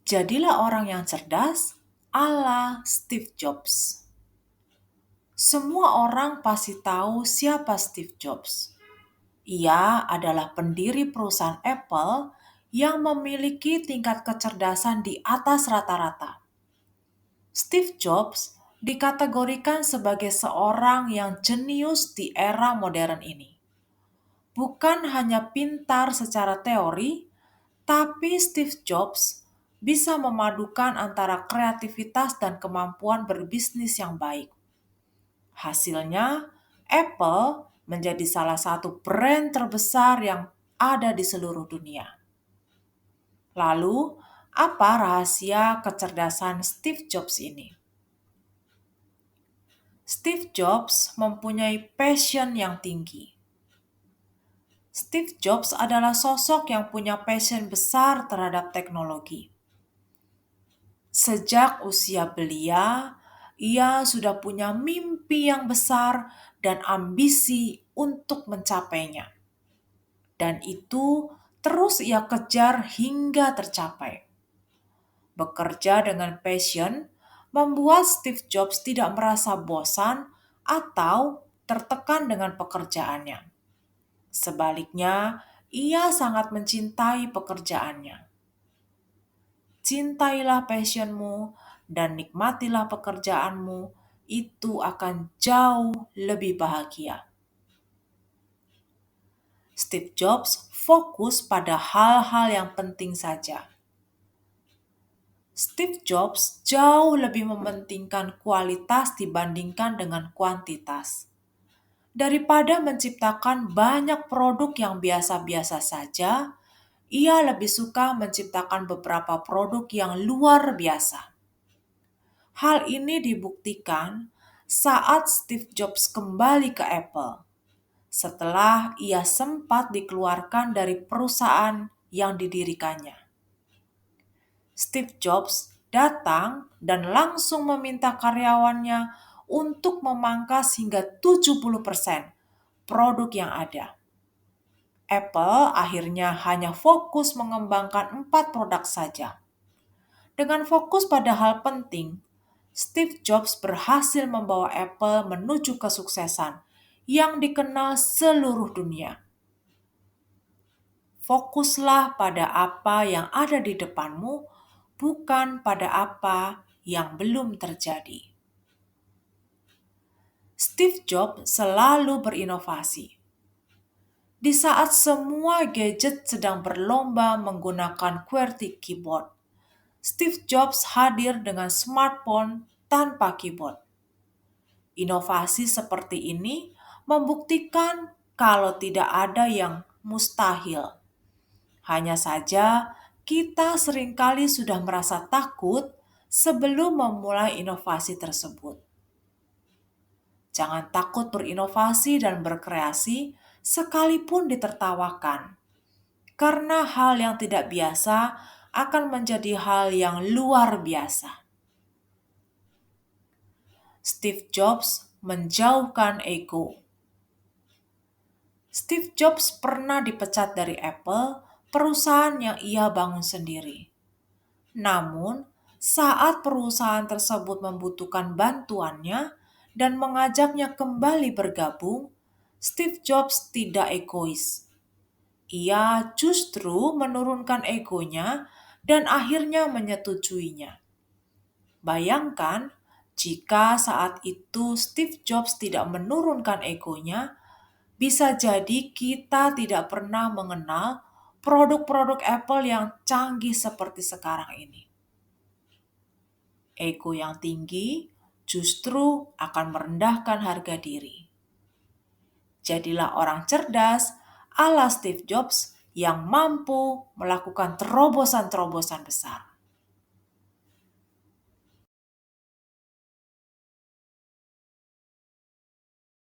Jadilah orang yang cerdas ala Steve Jobs. Semua orang pasti tahu siapa Steve Jobs. Ia adalah pendiri perusahaan Apple yang memiliki tingkat kecerdasan di atas rata-rata. Steve Jobs dikategorikan sebagai seorang yang jenius di era modern ini. Bukan hanya pintar secara teori, tapi Steve Jobs bisa memadukan antara kreativitas dan kemampuan berbisnis yang baik. Hasilnya, Apple menjadi salah satu brand terbesar yang ada di seluruh dunia. Lalu, apa rahasia kecerdasan Steve Jobs ini? Steve Jobs mempunyai passion yang tinggi. Steve Jobs adalah sosok yang punya passion besar terhadap teknologi. Sejak usia belia, ia sudah punya mimpi yang besar dan ambisi untuk mencapainya. Dan itu terus ia kejar hingga tercapai. Bekerja dengan passion membuat Steve Jobs tidak merasa bosan atau tertekan dengan pekerjaannya. Sebaliknya, ia sangat mencintai pekerjaannya. Cintailah passionmu dan nikmatilah pekerjaanmu, itu akan jauh lebih bahagia. Steve Jobs fokus pada hal-hal yang penting saja. Steve Jobs jauh lebih mementingkan kualitas dibandingkan dengan kuantitas. Daripada menciptakan banyak produk yang biasa-biasa saja, ia lebih suka menciptakan beberapa produk yang luar biasa. Hal ini dibuktikan saat Steve Jobs kembali ke Apple setelah ia sempat dikeluarkan dari perusahaan yang didirikannya. Steve Jobs datang dan langsung meminta karyawannya untuk memangkas hingga 70% produk yang ada. Apple akhirnya hanya fokus mengembangkan 4 produk saja. Dengan fokus pada hal penting, Steve Jobs berhasil membawa Apple menuju kesuksesan yang dikenal seluruh dunia. Fokuslah pada apa yang ada di depanmu, bukan pada apa yang belum terjadi. Steve Jobs selalu berinovasi. Di saat semua gadget sedang berlomba menggunakan QWERTY keyboard, Steve Jobs hadir dengan smartphone tanpa keyboard. Inovasi seperti ini membuktikan kalau tidak ada yang mustahil. Hanya saja kita seringkali sudah merasa takut sebelum memulai inovasi tersebut. Jangan takut berinovasi dan berkreasi sekalipun ditertawakan. Karena hal yang tidak biasa akan menjadi hal yang luar biasa. Steve Jobs menjauhkan ego. Steve Jobs pernah dipecat dari Apple, perusahaan yang ia bangun sendiri. Namun, saat perusahaan tersebut membutuhkan bantuannya dan mengajaknya kembali bergabung, Steve Jobs tidak egois. Ia justru menurunkan egonya dan akhirnya menyetujuinya. Bayangkan jika saat itu Steve Jobs tidak menurunkan egonya, bisa jadi kita tidak pernah mengenal produk-produk Apple yang canggih seperti sekarang ini. Ego yang tinggi justru akan merendahkan harga diri. Jadilah orang cerdas ala Steve Jobs yang mampu melakukan terobosan-terobosan besar.